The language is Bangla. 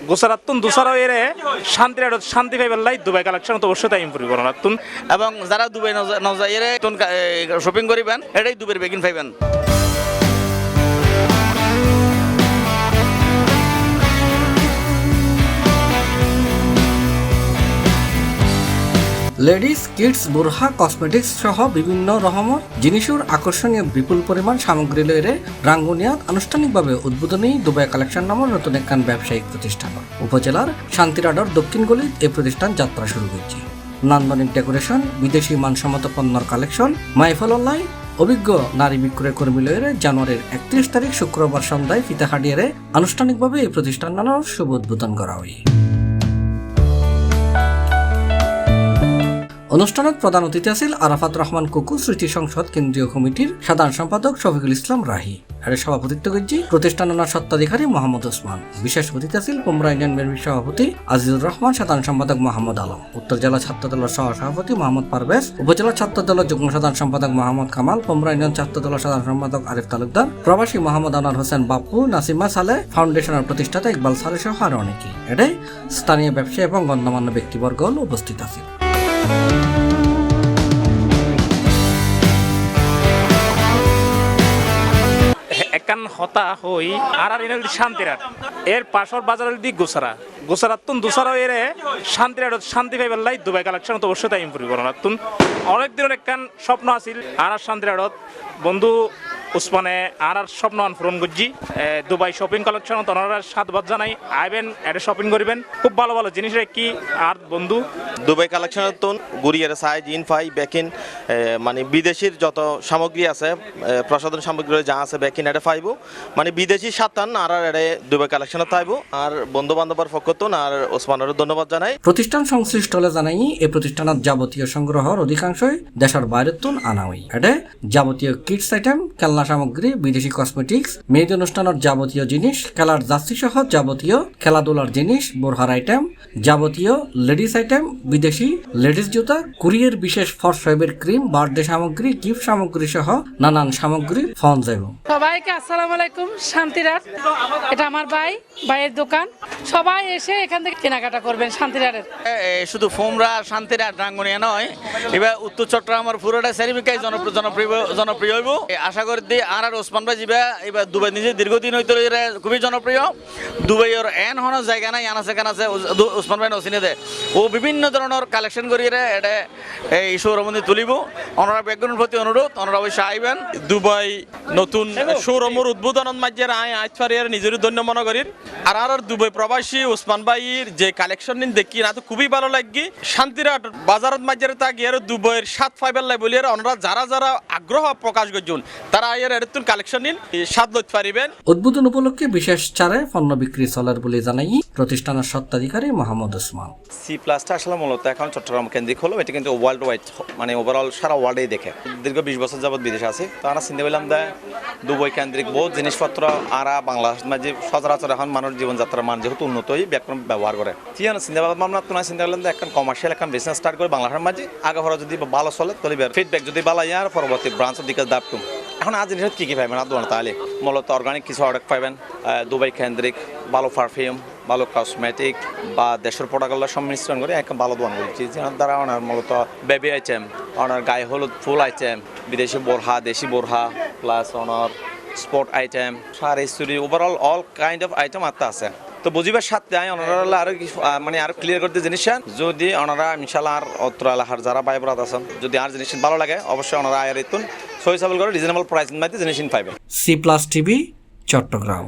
গোসারাতুন দুসারা এরে শান্তি পাইবার লাই দুবাই কালেকশন তো অবশ্যই তাই ইমপ্রুভ করুন এবং যারা দুবাই নজা এরে শপিং করিবেন এটাই দুবাইয়ের বেগিন পাইবেন। লেডিস কিডস বোরহা কসমেটিক্স সহ বিভিন্ন রকমের জিনিসের আকর্ষণীয় বিপুল পরিমাণ সামগ্রী লইরে রাঙ্গুনিয়াত আনুষ্ঠানিকভাবে উদ্বোধনী দুবাই কালেকশন নামের নতুন একখান ব্যবসায়িক প্রতিষ্ঠান উপজেলার শান্তিরাডর দক্ষিণ গলিত এই প্রতিষ্ঠান যাত্রা শুরু হয়েছে। নান্দনিক ডেকোরেশন, বিদেশি মানসম্মত পণ্যর কালেকশন, মাইফল অনলাইন অভিজ্ঞ নারী বিক্রয় কর্মী লইরে জানুয়ারির 31 তারিখ শুক্রবার সন্ধ্যায় ফিতাহাডিয়ারে আনুষ্ঠানিকভাবে এই প্রতিষ্ঠান নানার শুভ উদ্বোধন করা হয়। অনুষ্ঠানত প্রধান অতিথি আছিল আরাফাত রহমান কুকু, স্মৃতি সংসদ কেন্দ্রীয় কমিটির সাধারণ সম্পাদক শফিকুল ইসলাম রাহি। এর সভাপতিত্ব করছি প্রতিষ্ঠানের স্বত্বাধিকারী মোহাম্মদ ওসমান। বিশেষ অতিথি আছিল পোমরা ইউনিয়ন বিএনপির সভাপতি আজিজুর রহমান, সাধারণ সম্পাদক মোহাম্মদ আলম, উত্তর জেলা ছাত্র দলের সহ সভাপতি মোহাম্মদ পারভেজ, উপজেলা ছাত্র দলের যুগ্ম সাধারণ সম্পাদক মোহাম্মদ কামাল, পোমরা ইউনিয়ন ছাত্র দলের সাধারণ সম্পাদক আরিফ তালুকদার, প্রবাসী মোহাম্মদ আনোয়ার হোসেন বাপ্পু, নাসিমা সালে, ফাউন্ডেশনের প্রতিষ্ঠাতা ইকবাল সালে সহ আরো অনেকে। এটাই স্থানীয় ব্যবসায়ী এবং গণ্যমান্য ব্যক্তিবর্গ উপস্থিত আছিল। একান হতা হই আর ইনাল শান্তিরাট এর পাশর বাজারের দিক গোসারাতুন দুসারা এরে শান্তি পাইবার লাই দুবাই কালেকশন তো অবশ্যই তাই ইমপ্রুভ করুন অনেক দিনের একখান স্বপ্ন আছিল আর শান্তিরাটত বন্ধু উসমানে আর স্বপ্ন পূরণ করছি দুবাই শপিং কালেকশন ওনারা সাধুবাদ জানাই আইবেন এটা শপিং করিবেন খুব ভালো ভালো জিনিস কি আর বন্ধু দুবাই কালেকশনের তো গুড়িয়ার সাইজ ইনফাই বেকিন মানে বিদেশির যত সামগ্রী আছে প্রসাধন সামগ্রী যা আছে বেকিন এটা পাইব মানে বিদেশি সাতান আর এটা দুবাই কালেকশনে পাইব আর বন্ধু বান্ধবের পক্ষতুন আর ওসমানের ধন্যবাদ জানাই। প্রতিষ্ঠান সংশ্লিষ্ট হলে জানাই এই প্রতিষ্ঠানের যাবতীয় সংগ্রহর অধিকাংশই দেশের বাইরের তুন আনা হই। এটা যাবতীয় কিডস আইটেম, খেলনা সামগ্রী, বিদেশি কসমেটিক্স, মেয়েদ অনুষ্ঠানের যাবতীয় জিনিস, খেলার জার্সি সহ যাবতীয় খেলাধুলার জিনিস, বোরহার আইটেম, যাবতীয় লেডিস আইটেম, বিদেশি লেডিস জুতা, কুরিয়ার বিশেষ ফরসাইবের ক্রিম, বার্থডে সামগ্রী, গিফট সামগ্রী সহ নানান সামগ্রী ফোন যাব। সবাইকে আসসালামু আলাইকুম। শান্তিরাট এটা আমার ভাইয়ের দোকান, সবাই এসে এখান থেকে কেনাকাটা করবেন শান্তিরাটের। শুধু ফোমরা শান্তিরাট রাঙ্গুনিয়া নয়, এবার উত্তর চট্টগ্রামের পুরোটা সেরিফিকাই জনপ্রিয় হইব আশা করি। আর ওসমান ভাই যাবে এবার দুবাই নিজে দীর্ঘদিন হইতে খুবই জনপ্রিয়। দুবাইয়ের এন হন জায়গা নাই আনা সেখানে আছে ওসমান ভাই নসিনে দেয় ও বিভিন্ন ধরনের কালেকশন করিয়ে এটা এই শোরুমে তুলিব। ওনারা ব্যাকগ্রাউন্ড প্রতি অনুরোধ, ওনারা অবশ্যই আইবেন। দুবাই নতুন শোরুমের উদ্বোধন মাঝে আজফারিয়ার নিজের ধন্য মনে করি আর দুবাই প্রবাসী ওসমান ভাইয়ের যে কালেকশন নিন দেখি না তো খুবই ভালো লাগি। শান্তিরাট বাজারত মাঝে তা গিয়ে দুবাইয়ের সাত ফাইবার লাই বলিয়ে ওনারা যারা আগ্রহ প্রকাশ করছেন তারা আইয়ের এরতুন কালেকশন নিন স্বাদ লইতে পারিবেন। উদ্বোধন উপলক্ষে বিশেষ ছাড়ে পণ্য বিক্রি চলার বলে জানাই প্রতিষ্ঠানের স্বত্বাধিকারী মোহাম্মদ ওসমান। C+টা আসলে মূলত এখন চট্টগ্রাম কেন্দ্রিক হলো, এটা কিন্তু ওয়ার্ল্ড ওয়াইড মানে ওভারঅল সারা ওয়ার্ল্ডেই দেখে। দীর্ঘ 20 বছর যাবৎ বিদেশে আছে, তো আমরা চিন্তা করলাম যে দুবাই কেন্দ্রিক বহুত জিনিসপত্র আর বাংলাদেশ মাঝে সচরাচর এখন মানুষ জীবনযাত্রার মান যেহেতু উন্নতই ব্যাকরণ ব্যবহার করে চিন্তা ভাবনা তোমার চিন্তা করলাম যে এখন কমার্শিয়াল এখন বিজনেস স্টার্ট করে বাংলাদেশের মাঝে আগে ভরা যদি ভালো চলে তাহলে ফিডব্যাক যদি ভালো আর পরবর্তী ব্রাঞ্চের দিকে দাবতুম। এখন আজ জিনিস কী পাইবেন আর দোকান তাহলে মূলত অর্গানিক কিছু প্রোডাক্ট পাইবেন, দুবাই কেন্দ্রিক ভালো পারফিউম, ভালো কসমেটিক বা দেশের প্রোডাক্টগুলো সংমিশ্রণ করে একটা ভালো দোকান করেছি যেনার দ্বারা ওনার মূলত বেবি আইটেম, ওনার গায়ে হলুদ ফুল আইটেম, বিদেশি বোরহা, দেশি বোরহা, প্লাস ওনার স্পোর্ট আইটেম, শাড়ি চুরি, overall all kind of item আত্মা আছে। তো বুঝিবার সাথে ওনারা আরো মানে আরো ক্লিয়ার করতে জিনিস যদি ওনারা ইনশাল্লাহ আর অত্র এলাকার যারা ভাই ব্রাত আছেন যদি আর জিনিস ভালো লাগে অবশ্যই ওনারা আয়ের ইতুন সই সাবল করে রিজনেবল প্রাইস মধ্যে জিনিস পাইবেন। C+ TV Chittagong.